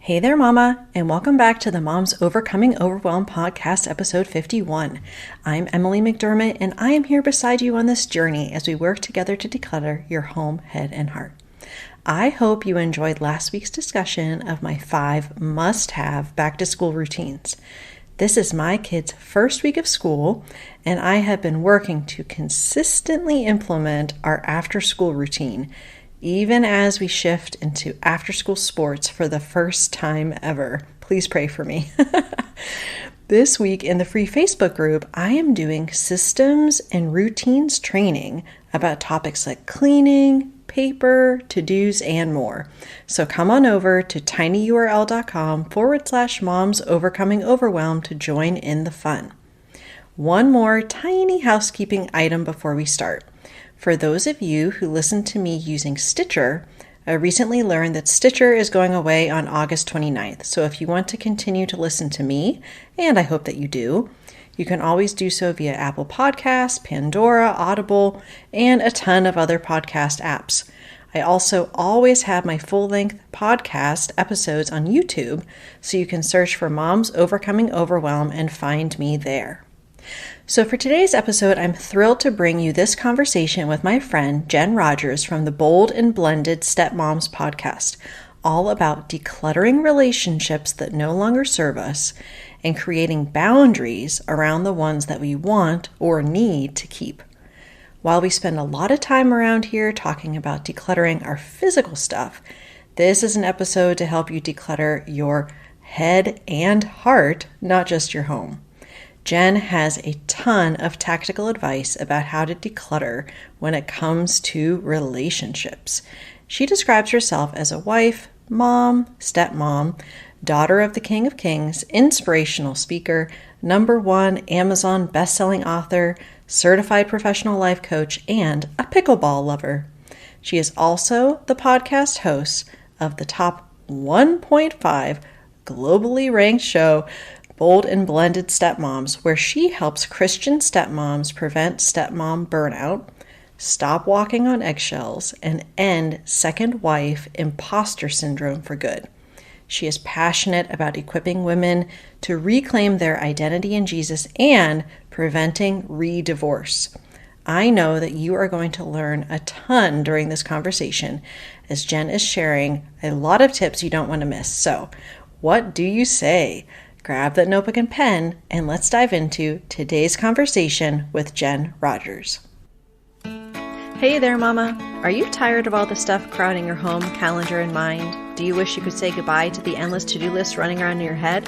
Hey there, Mama, and welcome back to the Moms Overcoming Overwhelm podcast, episode 51. I'm Emily McDermott, and I am here beside you on this journey as we work together to declutter your home, head, and heart. I hope you enjoyed last week's discussion of my 5 must-have back-to-school routines. This is my kids' first week of school, and I have been working to consistently implement our after-school routine, even as we shift into after-school sports for the first time ever. Please pray for me. This week in the free Facebook group, I am doing systems and routines training about topics like cleaning, paper, to-dos, and more. So come on over to tinyurl.com/moms overcoming overwhelm to join in the fun. One more tiny housekeeping item before we start. For those of you who listen to me using Stitcher, I recently learned that Stitcher is going away on August 29th. So if you want to continue to listen to me, and I hope that you do, you can always do so via Apple Podcasts, Pandora, Audible, and a ton of other podcast apps. I also always have my full-length podcast episodes on YouTube, so you can search for Moms Overcoming Overwhelm and find me there. So for today's episode, I'm thrilled to bring you this conversation with my friend Jen Rogers from the Bold and Blended Stepmoms podcast, all about decluttering relationships that no longer serve us and creating boundaries around the ones that we want or need to keep. While we spend a lot of time around here talking about decluttering our physical stuff, this is an episode to help you declutter your head and heart, not just your home. Jen has a ton of tactical advice about how to declutter when it comes to relationships. She describes herself as a wife, mom, stepmom, daughter of the King of Kings, inspirational speaker, #1 Amazon bestselling author, certified professional life coach, and a pickleball lover. She is also the podcast host of the top 1.5 globally ranked show, Bold and Blended Stepmoms, where she helps Christian stepmoms prevent stepmom burnout, stop walking on eggshells, and end second wife imposter syndrome for good. She is passionate about equipping women to reclaim their identity in Jesus and preventing re-divorce. I know that you are going to learn a ton during this conversation as Jen is sharing a lot of tips you don't want to miss. So, what do you say? Grab that notebook and pen, and let's dive into today's conversation with Jen Rogers. Hey there, Mama. Are you tired of all the stuff crowding your home, calendar, and mind? Do you wish you could say goodbye to the endless to-do list running around in your head?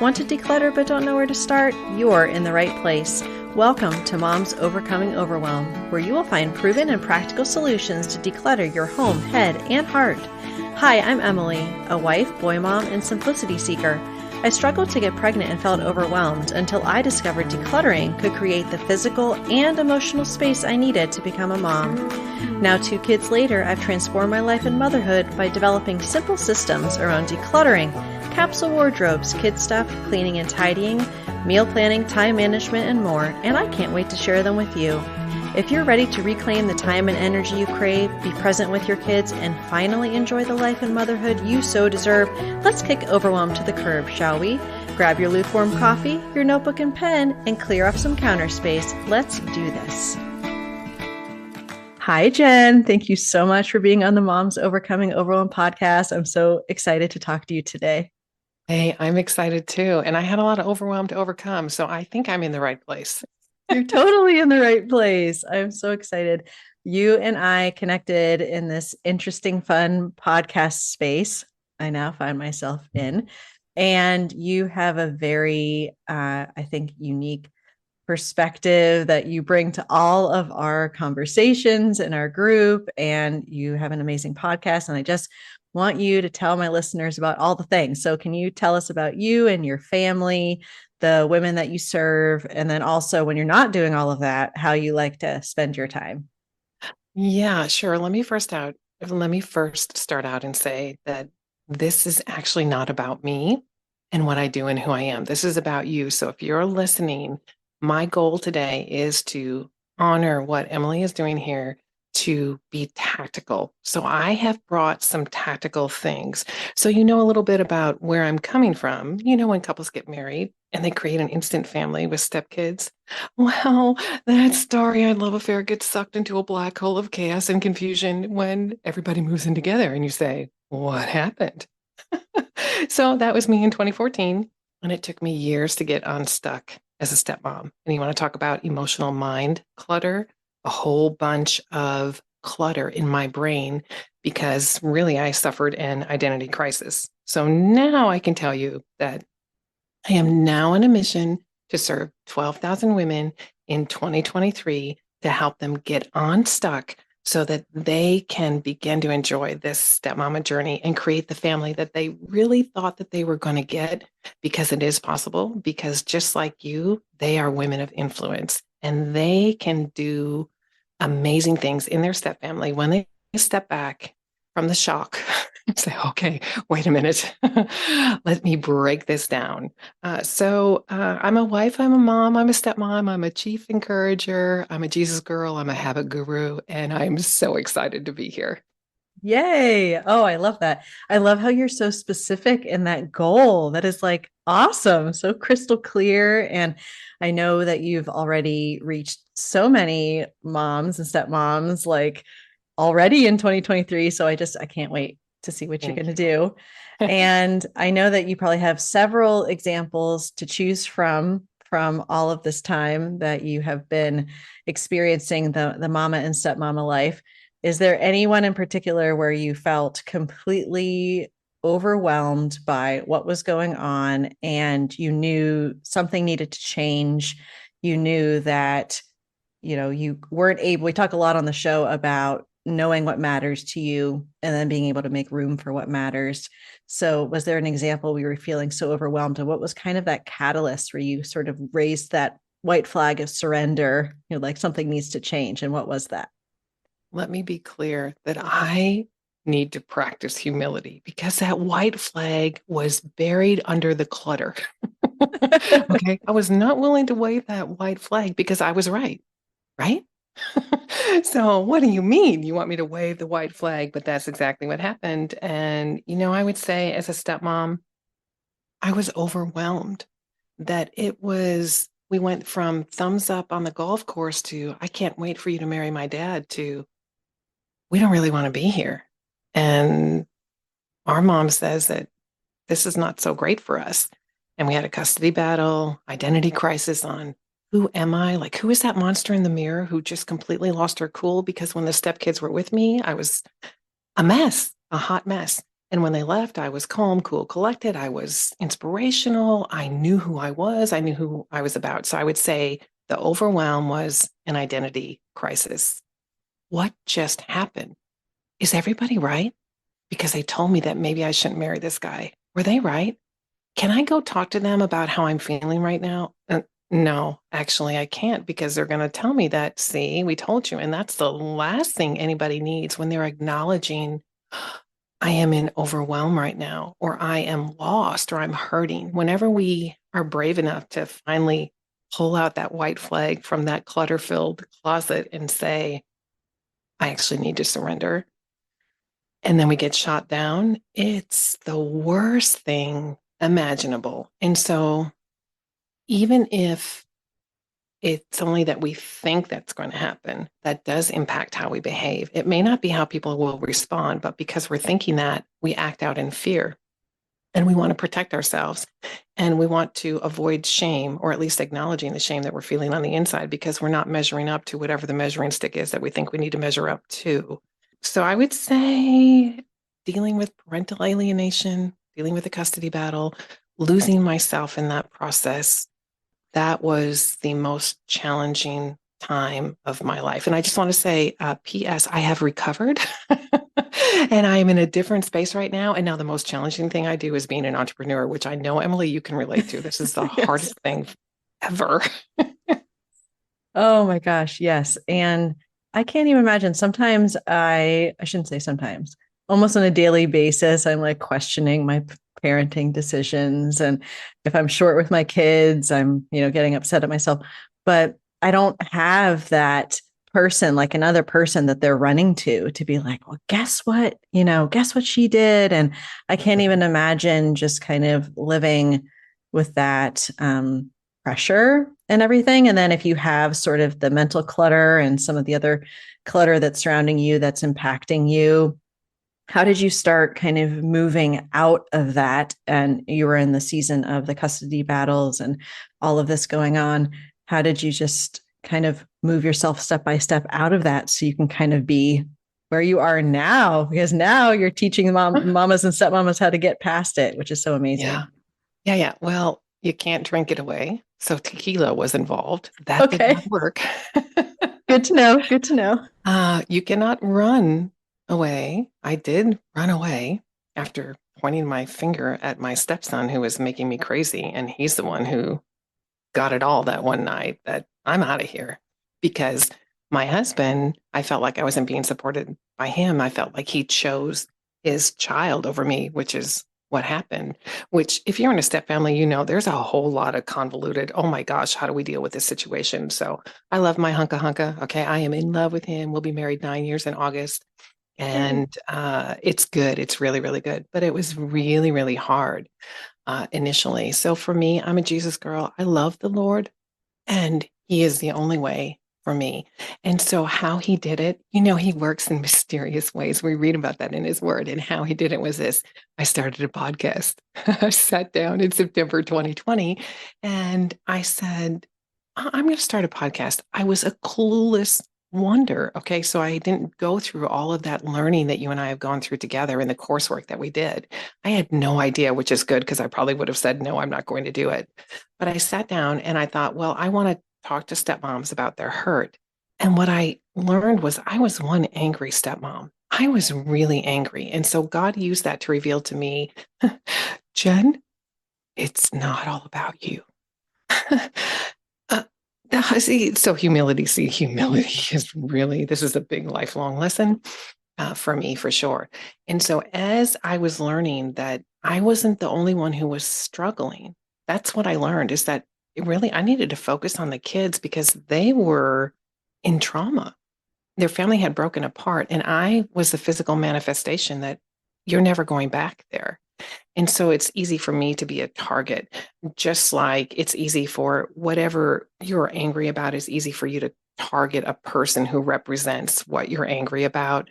Want to declutter but don't know where to start? You're in the right place. Welcome to Moms Overcoming Overwhelm, where you will find proven and practical solutions to declutter your home, head, and heart. Hi, I'm Emily, a wife, boy mom, and simplicity seeker. I struggled to get pregnant and felt overwhelmed until I discovered decluttering could create the physical and emotional space I needed to become a mom. Now, 2 kids later, I've transformed my life and motherhood by developing simple systems around decluttering, capsule wardrobes, kid stuff, cleaning and tidying, meal planning, time management, and more, and I can't wait to share them with you. If you're ready to reclaim the time and energy you crave, be present with your kids, and finally enjoy the life and motherhood you so deserve, let's kick overwhelm to the curb, shall we? Grab your lukewarm coffee, your notebook and pen, and clear up some counter space. Let's do this. Hi, Jen. Thank you so much for being on the Moms Overcoming Overwhelm podcast. I'm so excited to talk to you today. Hey, I'm excited too. And I had a lot of overwhelm to overcome, so I think I'm in the right place. You're totally in the right place. I'm so excited. You and I connected in this interesting, fun podcast space I now find myself in. And you have a very, I think, unique perspective that you bring to all of our conversations in our group. And you have an amazing podcast. And I just want you to tell my listeners about all the things. So can you tell us about you and your family, the women that you serve, and then also when you're not doing all of that, how you like to spend your time? Yeah, sure. Let me first start out and say that this is actually not about me and what I do and who I am. This is about you. So if you're listening, my goal today is to honor what Emily is doing here to be tactical. So I have brought some tactical things. So you know a little bit about where I'm coming from. You know, when couples get married and they create an instant family with stepkids. Well, that starry-eyed love affair gets sucked into a black hole of chaos and confusion when everybody moves in together and you say, what happened? So that was me in 2014. And it took me years to get unstuck as a stepmom. And you want to talk about emotional mind clutter? A whole bunch of clutter in my brain because really I suffered an identity crisis. So now I can tell you that I am now on a mission to serve 12,000 women in 2023 to help them get unstuck so that they can begin to enjoy this stepmama journey and create the family that they really thought that they were going to get, because it is possible, because just like you, they are women of influence and they can do amazing things in their step family when they step back from the shock and say, okay, wait a minute, let me break this down. I'm a wife, I'm a mom, I'm a stepmom, I'm a chief encourager, I'm a Jesus girl, I'm a habit guru, and I'm so excited to be here. Yay. Oh, I love that. I love how you're so specific in that goal. That is like awesome. So crystal clear. And I know that you've already reached so many moms and stepmoms like already in 2023. So I can't wait to see what you're going Thank to you. do. And I know that you probably have several examples to choose from all of this time that you have been experiencing the mama and stepmama life. Is there anyone in particular where you felt completely overwhelmed by what was going on and you knew something needed to change? You knew that, you weren't able, we talk a lot on the show about knowing what matters to you and then being able to make room for what matters. So was there an example where you were feeling so overwhelmed, and what was kind of that catalyst where you sort of raised that white flag of surrender, like something needs to change? And what was that? Let me be clear that I need to practice humility because that white flag was buried under the clutter. Okay. I was not willing to wave that white flag because I was right. Right? So, what do you mean? You want me to wave the white flag? But that's exactly what happened. And, I would say as a stepmom, I was overwhelmed that we went from thumbs up on the golf course to, I can't wait for you to marry my dad, to, we don't really want to be here. And our mom says that this is not so great for us. And we had a custody battle, identity crisis on who am I? Like, who is that monster in the mirror who just completely lost her cool? Because when the stepkids were with me, I was a mess, a hot mess. And when they left, I was calm, cool, collected. I was inspirational. I knew who I was. I knew who I was about. So I would say the overwhelm was an identity crisis. What just happened? Is everybody right? Because they told me that maybe I shouldn't marry this guy. Were they right? Can I go talk to them about how I'm feeling right now? No, actually, I can't, because they're going to tell me that, see, we told you. And that's the last thing anybody needs when they're acknowledging, I am in overwhelm right now, or I am lost, or I'm hurting. Whenever we are brave enough to finally pull out that white flag from that clutter filled closet and say, I actually need to surrender, and then we get shot down, it's the worst thing imaginable. And so, even if it's only that we think that's going to happen, that does impact how we behave. It may not be how people will respond, but because we're thinking that, we act out in fear. And we want to protect ourselves. And we want to avoid shame, or at least acknowledging the shame that we're feeling on the inside, because we're not measuring up to whatever the measuring stick is that we think we need to measure up to. So I would say dealing with parental alienation, dealing with the custody battle, losing myself in that process, that was the most challenging time of my life. And I just want to say, P.S., I have recovered and I am in a different space right now. And now the most challenging thing I do is being an entrepreneur, which I know, Emily, you can relate to. This is the Yes. hardest thing ever. Oh my gosh, yes. And I can't even imagine. Sometimes I shouldn't say sometimes, almost on a daily basis, I'm like questioning my parenting decisions. And if I'm short with my kids, I'm, getting upset at myself. But I don't have that person, like another person that they're running to be like, well, guess what? Guess what she did? And I can't even imagine just kind of living with that pressure and everything. And then if you have sort of the mental clutter and some of the other clutter that's surrounding you that's impacting you, how did you start kind of moving out of that? And you were in the season of the custody battles and all of this going on. How did you just kind of move yourself step by step out of that so you can kind of be where you are now? Because now you're teaching mamas and stepmamas how to get past it, which is so amazing. Yeah. Yeah. Yeah. Well, you can't drink it away. So tequila was involved. That did Okay. not work. Good to know. Good to know. You cannot run away. I did run away after pointing my finger at my stepson who was making me crazy. And he's the one who got it all that one night that I'm out of here. Because my husband, I felt like I wasn't being supported by him. I felt like he chose his child over me, which is what happened. Which, if you're in a step family, there's a whole lot of convoluted, oh my gosh, how do we deal with this situation? So I love my hunka. Okay. I am in love with him. We'll be married 9 years in August. And it's good. It's really, really good. But it was really, really hard initially. So for me, I'm a Jesus girl. I love the Lord, and He is the only way for me. And so how He did it, He works in mysterious ways. We read about that in His Word. And how He did it was this: I started a podcast. I sat down in September 2020 and I said, I'm going to start a podcast. I was a clueless wonder. Okay. So I didn't go through all of that learning that you and I have gone through together in the coursework that we did. I had no idea, which is good because I probably would have said, no, I'm not going to do it. But I sat down and I thought, well, I want to talk to stepmoms about their hurt. And what I learned was I was one angry stepmom. I was really angry. And so God used that to reveal to me, Jen, it's not all about you. Humility is really, this is a big lifelong lesson for me, for sure. And so as I was learning that I wasn't the only one who was struggling, that's what I learned, is that really I needed to focus on the kids because they were in trauma. Their family had broken apart, and I was the physical manifestation that you're never going back there. And so it's easy for me to be a target, just like it's easy for whatever you're angry about, is easy for you to target a person who represents what you're angry about.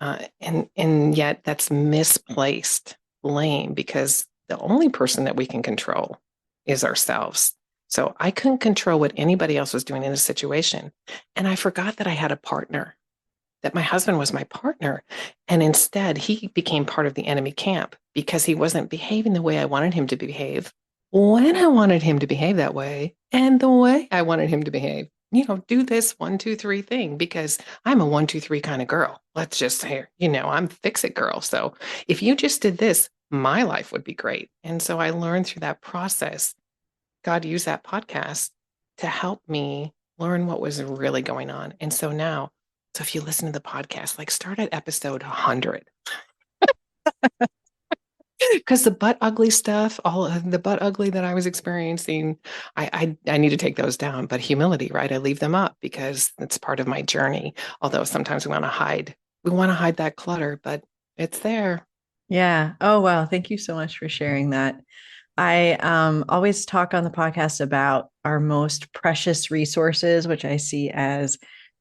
And yet that's misplaced blame, because the only person that we can control is ourselves. So I couldn't control what anybody else was doing in a situation. And I forgot that I had a partner, that my husband was my partner. And instead, he became part of the enemy camp because he wasn't behaving the way I wanted him to behave, when I wanted him to behave that way, and the way I wanted him to behave. Do this 1, 2, 3 thing, because I'm a 1, 2, 3 kind of girl. Let's just say, I'm fix it girl. So if you just did this, my life would be great. And so I learned through that process. God used that podcast to help me learn what was really going on. And so now, so if you listen to the podcast, like start at episode 100. Because the butt ugly stuff, all of the butt ugly that I was experiencing, I need to take those down. But humility, right? I leave them up because it's part of my journey. Although sometimes we want to hide that clutter, but it's there. Yeah. Oh, wow. Thank you so much for sharing that. I always talk on the podcast about our most precious resources, which I see as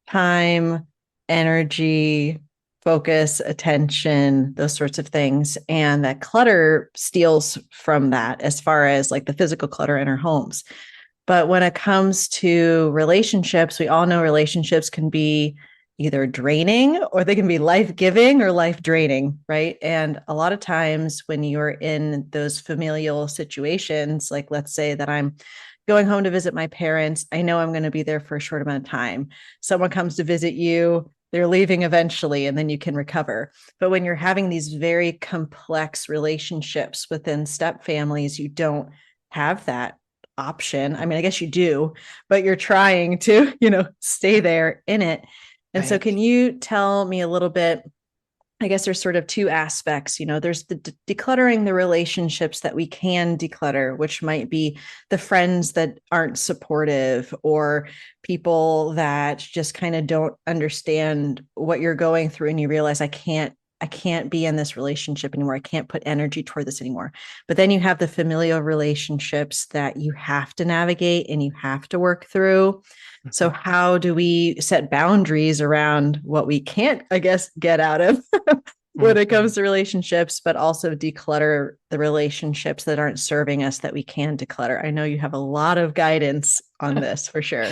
time, energy, focus, attention, those sorts of things. And that clutter steals from that, as far as like the physical clutter in our homes. But when it comes to relationships, we all know relationships can be either draining or they can be life giving or life draining, right? And a lot of times when you're in those familial situations, like let's say that I'm going home to visit my parents, I know I'm going to be there for a short amount of time. Someone comes to visit you, they're leaving eventually, and then you can recover. But when you're having these very complex relationships within step families, you don't have that option. I mean, I guess you do, but you're trying to, stay there in it. And so Right. can you tell me a little bit I guess there's sort of two aspects. There's the decluttering the relationships that we can declutter, which might be the friends that aren't supportive or people that just kind of don't understand what you're going through, and you realize I can't be in this relationship anymore. I can't put energy toward this anymore. But then you have the familial relationships that you have to navigate and you have to work through. So Mhm. how do we set boundaries around what we can't, I guess, get out of when it Mhm. comes to relationships, but also declutter the relationships that aren't serving us that we can declutter? I know you have a lot of guidance on this for sure.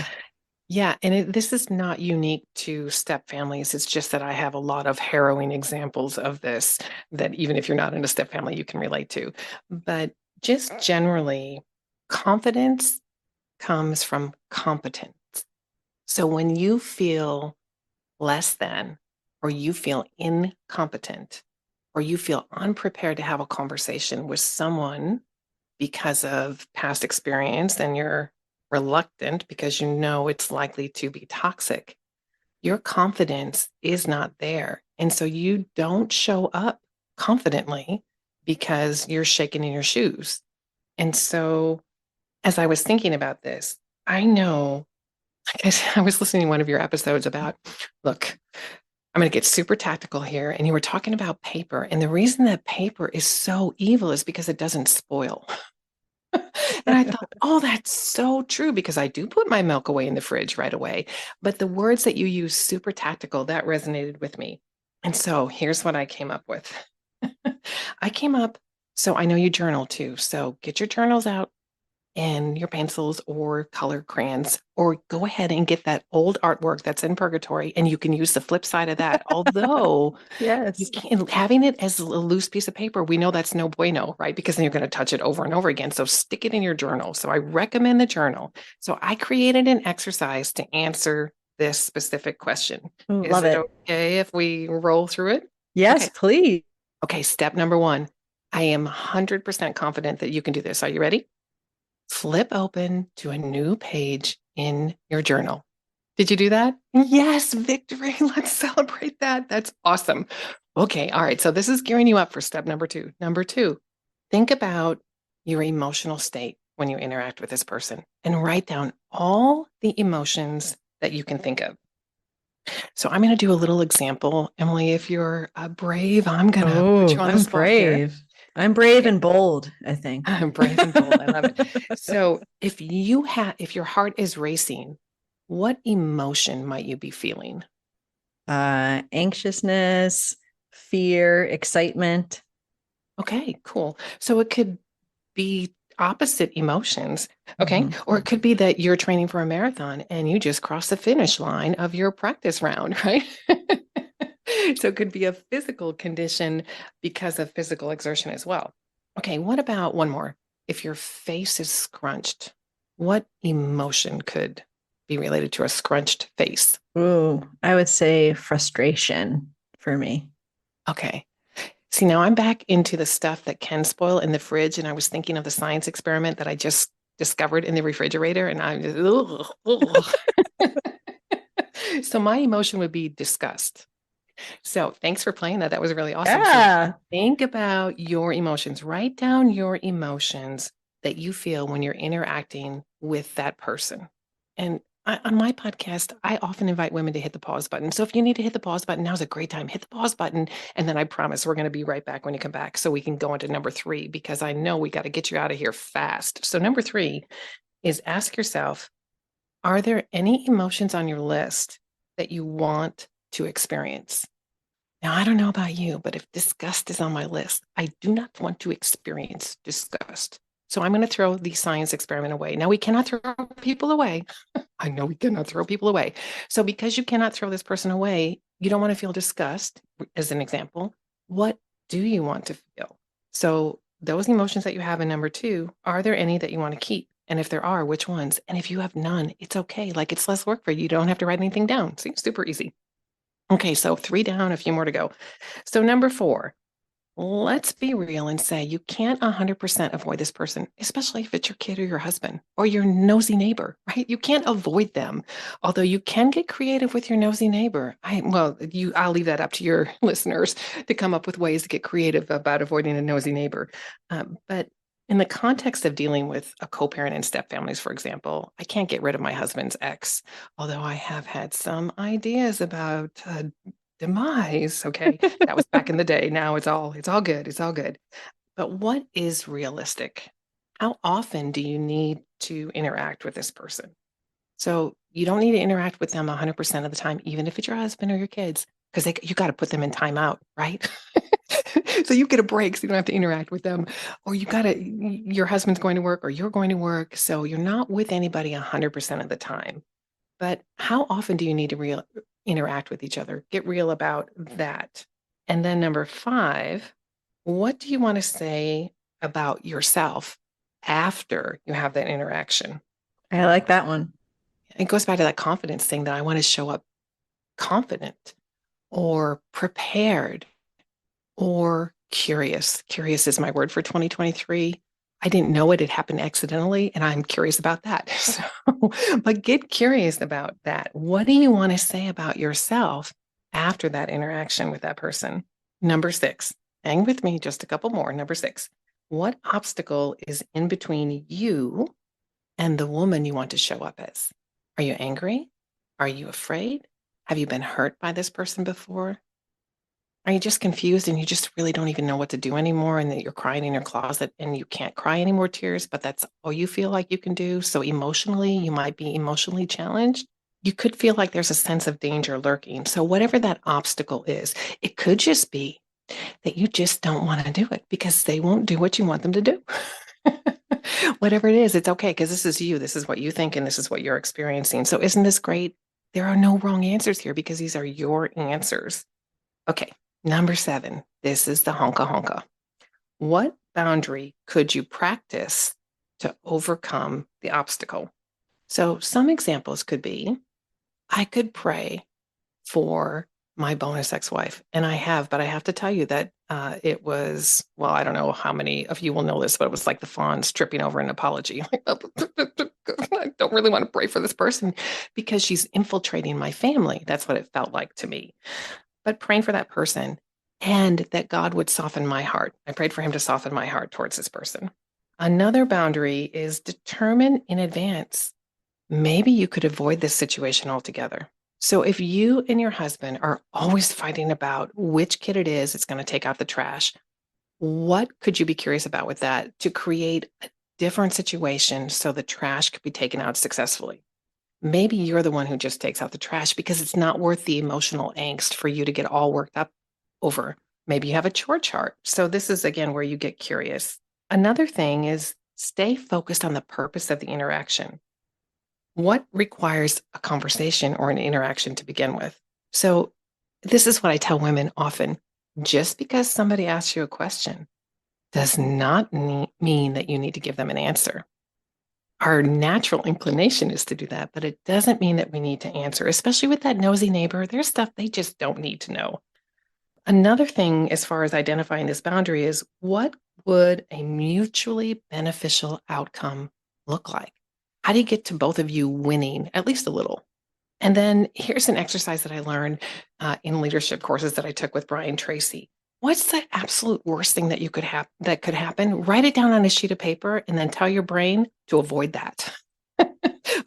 Yeah, and this is not unique to step families. It's just that I have a lot of harrowing examples of this that even if you're not in a step family, you can relate to. But just generally, confidence comes from competence. So when you feel less than, or you feel incompetent, or you feel unprepared to have a conversation with someone because of past experience and you're reluctant because you know it's likely to be toxic, your confidence is not there. And so you don't show up confidently because you're shaking in your shoes. And so as I was thinking about this, I know, I was listening to one of your episodes about, look, I'm going to get super tactical here. And you were talking about paper. And the reason that paper is so evil is because it doesn't spoil. And I thought, oh, that's so true because I do put my milk away in the fridge right away. But the words that you use, super tactical, that resonated with me. And so here's what I came up with. I came up, so I know you journal too. So get your journals out and your pencils or colored crayons, or go ahead and get that old artwork that's in purgatory. And you can use the flip side of that. Although you Yes. can't, having it as a loose piece of paper, we know that's no bueno, right? Because then you're going to touch it over and over again. So stick it in your journal. So I recommend the journal. So I created an exercise to answer this specific question. Ooh, Is love it it. okay if we roll through it? Yes, Okay. please. Okay. Step number one. I am 100% confident that you can do this. Are you ready? Flip open to a new page in your journal. Did you do that? Yes, victory. Let's celebrate that. That's awesome. Okay. All right. So this is gearing you up for step number two. Number two, think about your emotional state when you interact with this person and write down all the emotions that you can think of. So I'm going to do a little example. Emily, if you're brave, I'm going to put you Oh, on the I'm spot here. brave. I'm brave Okay. and bold, I think. Brave and bold. I love it. So if your heart is racing, what emotion might you be feeling? Anxiousness, fear, excitement. Okay, cool. So it could be opposite emotions. Okay. Mhm. Or it could be that you're training for a marathon and you just crossed the finish line of your practice round, right? So it could be a physical condition because of physical exertion as well. Okay. What about one more? If your face is scrunched, what emotion could be related to a scrunched face? Ooh, I would say frustration for me. Okay. See, now I'm back into the stuff that can spoil in the fridge, and I was thinking of the science experiment that I just discovered in the refrigerator, and I'm just, ugh, ugh. So my emotion would be disgust. So thanks for playing that. That was really awesome. So Yeah. think about your emotions. Write down your emotions that you feel when you're interacting with that person. And on my podcast, I often invite women to hit the pause button. So if you need to hit the pause button, now's a great time. Hit the pause button. And then I promise we're going to be right back when you come back so we can go into number three, because I know we got to get you out of here fast. So number three is ask yourself, are there any emotions on your list that you want to experience? Now, I don't know about you, but if disgust is on my list, I do not want to experience disgust. So I'm going to throw the science experiment away. Now, we cannot throw people away. I know we cannot throw people away. So, because you cannot throw this person away, you don't want to feel disgust, as an example. What do you want to feel? So, those emotions that you have in number two, are there any that you want to keep? And if there are, which ones? And if you have none, it's okay. Like, it's less work for you. You don't have to write anything down. See, super easy. Okay, so three down, a few more to go. So number four, let's be real and say you can't 100% avoid this person, especially if it's your kid or your husband or your nosy neighbor, right? You can't avoid them. Although you can get creative with your nosy neighbor. I'll leave that up to your listeners to come up with ways to get creative about avoiding a nosy neighbor. But in the context of dealing with a co-parent and step families, for example, I can't get rid of my husband's ex, although I have had some ideas about demise. Okay. That was back in the day. Now it's all good. It's all good. But what is realistic? How often do you need to interact with this person? So you don't need to interact with them 100% of the time, even if it's your husband or your kids, because you got to put them in timeout, right? So you get a break so you don't have to interact with them. Or your husband's going to work or you're going to work. So you're not with anybody 100% of the time. But how often do you need to interact with each other? Get real about that. And then number 5, what do you want to say about yourself after you have that interaction? I like that one. It goes back to that confidence thing that I want to show up confident or prepared or curious. Curious is my word for 2023. I didn't know it happened accidentally, and I'm curious about that. But get curious about that. What do you want to say about yourself after that interaction with that person? Number 6, hang with me just a couple more. Number 6, what obstacle is in between you and the woman you want to show up as? Are you angry? Are you afraid? Have you been hurt by this person before? Are you just confused and you just really don't even know what to do anymore and that you're crying in your closet and you can't cry any more tears, but that's all you feel like you can do? So emotionally, you might be emotionally challenged. You could feel like there's a sense of danger lurking. So whatever that obstacle is, it could just be that you just don't want to do it because they won't do what you want them to do. Whatever it is, it's okay because this is you. This is what you think and this is what you're experiencing. So isn't this great? There are no wrong answers here because these are your answers. Okay. Number 7, this is the honka honka. What boundary could you practice to overcome the obstacle? So some examples could be, I could pray for my bonus ex-wife, and I have, but I have to tell you that it was, well, I don't know how many of you will know this, but it was like the fawns tripping over an apology. I don't really want to pray for this person because she's infiltrating my family. That's what it felt like to me. But praying for that person and that God would soften my heart. I prayed for him to soften my heart towards this person. Another boundary is determine in advance. Maybe you could avoid this situation altogether. So if you and your husband are always fighting about which kid it is that's going to take out the trash, what could you be curious about with that to create a different situation so the trash could be taken out successfully? Maybe you're the one who just takes out the trash because it's not worth the emotional angst for you to get all worked up over. Maybe you have a chore chart. So this is, again, where you get curious. Another thing is stay focused on the purpose of the interaction. What requires a conversation or an interaction to begin with? So this is what I tell women often. Just because somebody asks you a question does not mean that you need to give them an answer. Our natural inclination is to do that, but it doesn't mean that we need to answer, especially with that nosy neighbor. There's stuff they just don't need to know. Another thing, as far as identifying this boundary, is what would a mutually beneficial outcome look like? How do you get to both of you winning at least a little? And then here's an exercise that I learned in leadership courses that I took with Brian Tracy. What's the absolute worst thing that that could happen? Write it down on a sheet of paper and then tell your brain to avoid that.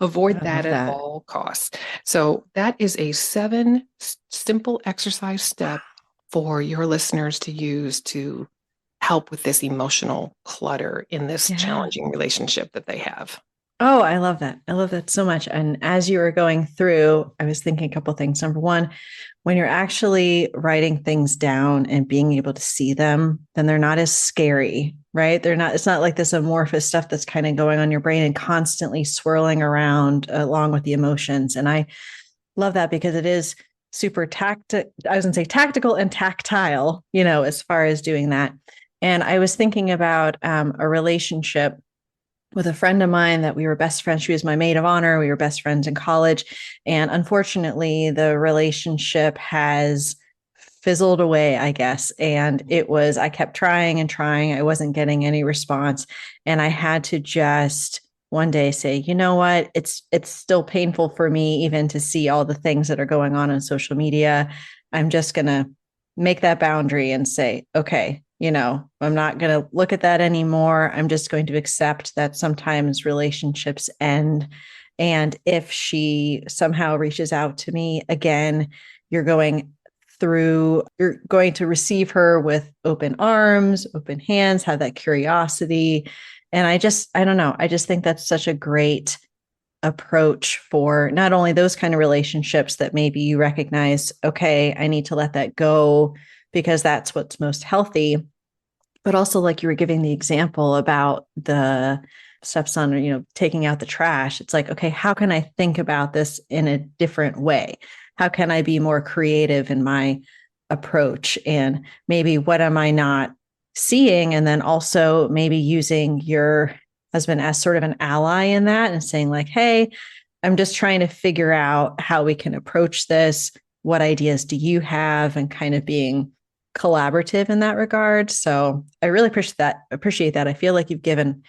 Avoid I that love at that. all costs. So that is a 7 simple exercise step for your listeners to use to help with this emotional clutter in this Yeah. challenging relationship that they have. Oh, I love that. I love that so much. And as you were going through, I was thinking a couple things. Number one, when you're actually writing things down and being able to see them, then they're not as scary, right? It's not like this amorphous stuff that's kind of going on your brain and constantly swirling around along with the emotions. And I love that because it is super I was going to say tactical and tactile, as far as doing that. And I was thinking about a relationship with a friend of mine that we were best friends. She was my maid of honor. We were best friends in college. And unfortunately, the relationship has fizzled away, I guess. And I kept trying and trying. I wasn't getting any response. And I had to just one day say, you know what? It's still painful for me even to see all the things that are going on social media. I'm just going to make that boundary and say, okay, I'm not going to look at that anymore. I'm just going to accept that sometimes relationships end. And if she somehow reaches out to me again, you're going to receive her with open arms, open hands, have that curiosity. And I don't know. I just think that's such a great approach for not only those kind of relationships that maybe you recognize, okay, I need to let that go because that's what's most healthy, but also like you were giving the example about the stepson, taking out the trash. It's like, okay, how can I think about this in a different way? How can I be more creative in my approach? And maybe what am I not seeing? And then also maybe using your husband as sort of an ally in that and saying, like, hey, I'm just trying to figure out how we can approach this. What ideas do you have? And kind of being collaborative in that regard. So I really appreciate that. I feel like you've given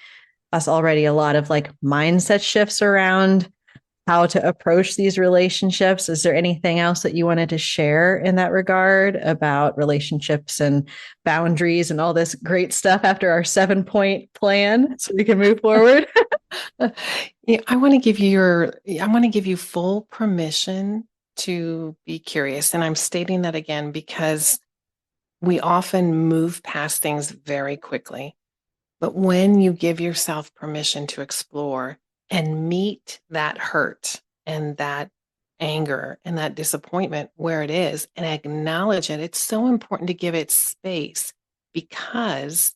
us already a lot of like mindset shifts around how to approach these relationships. Is there anything else that you wanted to share in that regard about relationships and boundaries and all this great stuff after our 7-point plan so we can move forward? Yeah, I want to give you full permission to be curious. And I'm stating that again because we often move past things very quickly. But when you give yourself permission to explore and meet that hurt and that anger and that disappointment where it is and acknowledge it, it's so important to give it space because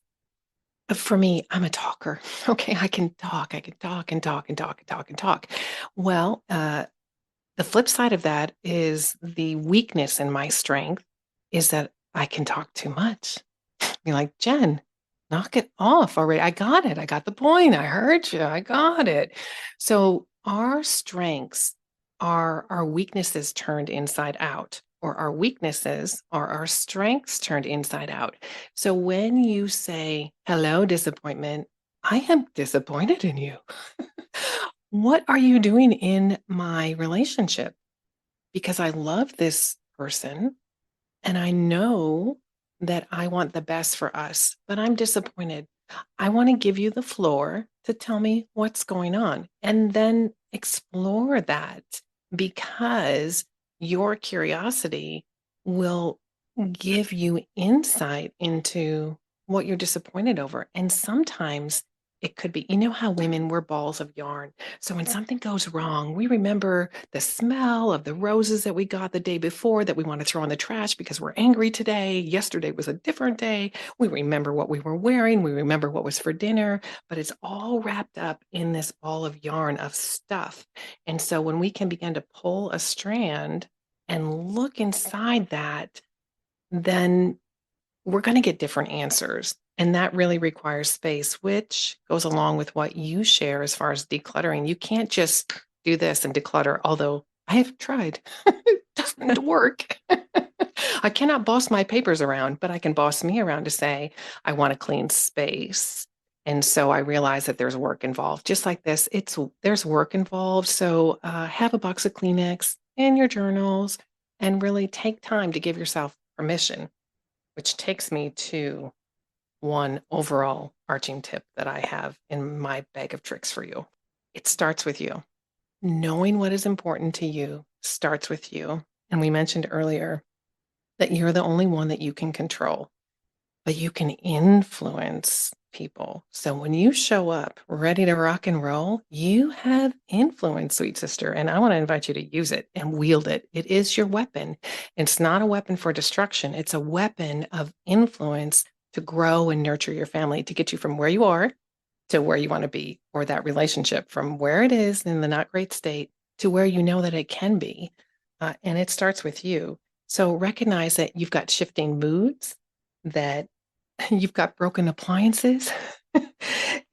for me, I'm a talker. Okay, I can talk and talk and talk and talk and talk and talk. Well, the flip side of that is the weakness in my strength is that I can talk too much. You're like, Jen, knock it off already. I got it. I got the point. I heard you. I got it. So our strengths are our weaknesses turned inside out, or our weaknesses are our strengths turned inside out. So when you say, hello, disappointment, I am disappointed in you. What are you doing in my relationship? Because I love this person and I know that I want the best for us, but I'm disappointed. I want to give you the floor to tell me what's going on and then explore that because your curiosity will give you insight into what you're disappointed over. And sometimes it could be, how women were balls of yarn. So when something goes wrong, we remember the smell of the roses that we got the day before that we want to throw in the trash because we're angry today. Yesterday was a different day. We remember what we were wearing. We remember what was for dinner, but it's all wrapped up in this ball of yarn of stuff. And so when we can begin to pull a strand and look inside that, then we're going to get different answers. And that really requires space, which goes along with what you share as far as decluttering. You can't just do this and declutter, although I have tried. It doesn't work. I cannot boss my papers around, but I can boss me around to say, I want a clean space. And so I realize that there's work involved. Just like this, there's work involved. So have a box of Kleenex in your journals and really take time to give yourself permission, which takes me to one overall arching tip that I have in my bag of tricks for you. It starts with you. Knowing what is important to you starts with you. And we mentioned earlier that you're the only one that you can control, but you can influence people. So when you show up ready to rock and roll, you have influence, sweet sister. And I want to invite you to use it and wield it. It is your weapon. It's not a weapon for destruction. It's a weapon of influence to grow and nurture your family, to get you from where you are to where you want to be, or that relationship from where it is in the not great state to where you know that it can be. And it starts with you. So recognize that you've got shifting moods, that you've got broken appliances,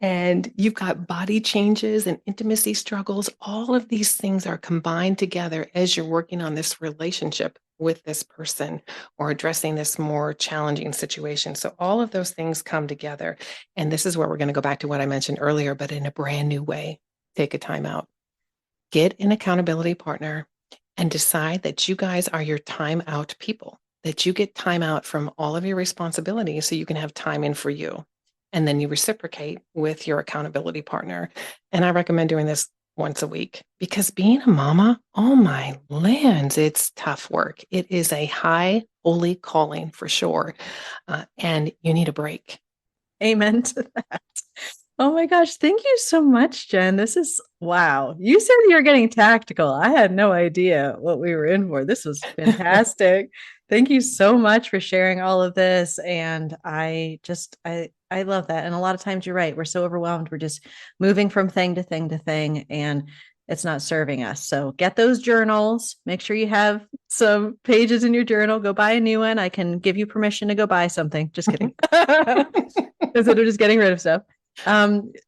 And you've got body changes and intimacy struggles. All of these things are combined together as you're working on this relationship with this person or addressing this more challenging situation. So all of those things come together. And this is where we're going to go back to what I mentioned earlier, but in a brand new way. Take a time out, get an accountability partner, and decide that you guys are your time out people, that you get time out from all of your responsibilities so you can have time in for you. And then you reciprocate with your accountability partner. And I recommend doing this once a week because being a mama, oh my lands, it's tough work. It is a high, holy calling for sure. And you need a break. Amen to that. Oh my gosh. Thank you so much, Jen. This is wow. You said you were getting tactical. I had no idea what we were in for. This was fantastic. Thank you so much for sharing all of this. And I love that. And a lot of times you're right. We're so overwhelmed. We're just moving from thing to thing to thing, and it's not serving us. So get those journals. Make sure you have some pages in your journal. Go buy a new one. I can give you permission to go buy something. Just kidding. Instead of just getting rid of stuff.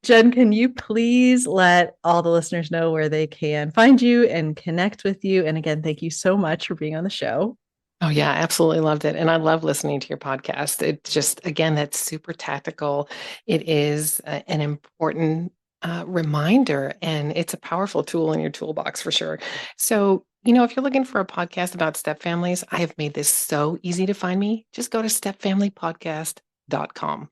Jen, can you please let all the listeners know where they can find you and connect with you? And again, thank you so much for being on the show. Oh, yeah, absolutely loved it. And I love listening to your podcast. It just, again, that's super tactical. It is an important reminder, and it's a powerful tool in your toolbox for sure. So, if you're looking for a podcast about step families, I have made this so easy to find me. Just go to stepfamilypodcast.com.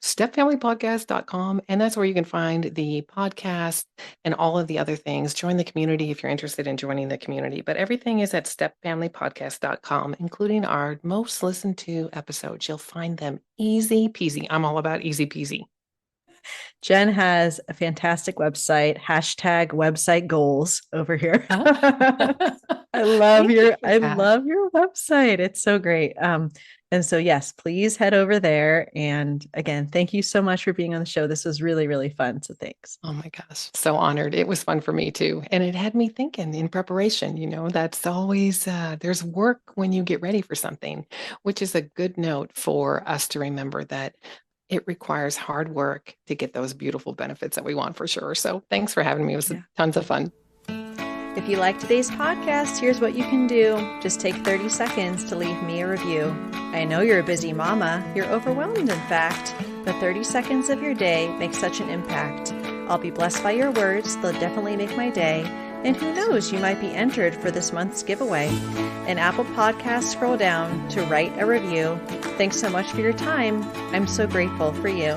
stepfamilypodcast.com. And that's where you can find the podcast and all of the other things. Join the community if you're interested in joining the community. But everything is at stepfamilypodcast.com, including our most listened to episodes. You'll find them easy peasy. I'm all about easy peasy. Jen has a fantastic website, #website goals over here. I love your website. It's so great. And so, yes, please head over there. And again, thank you so much for being on the show. This was really, really fun. So thanks. Oh my gosh, so honored. It was fun for me too. And it had me thinking in preparation, that's always, there's work when you get ready for something, which is a good note for us to remember that it requires hard work to get those beautiful benefits that we want for sure. So thanks for having me. It was tons of fun. If you like today's podcast, here's what you can do. Just take 30 seconds to leave me a review. I know you're a busy mama. You're overwhelmed, in fact, but 30 seconds of your day makes such an impact. I'll be blessed by your words. They'll definitely make my day. And who knows, you might be entered for this month's giveaway. In Apple Podcasts, scroll down to write a review. Thanks so much for your time. I'm so grateful for you.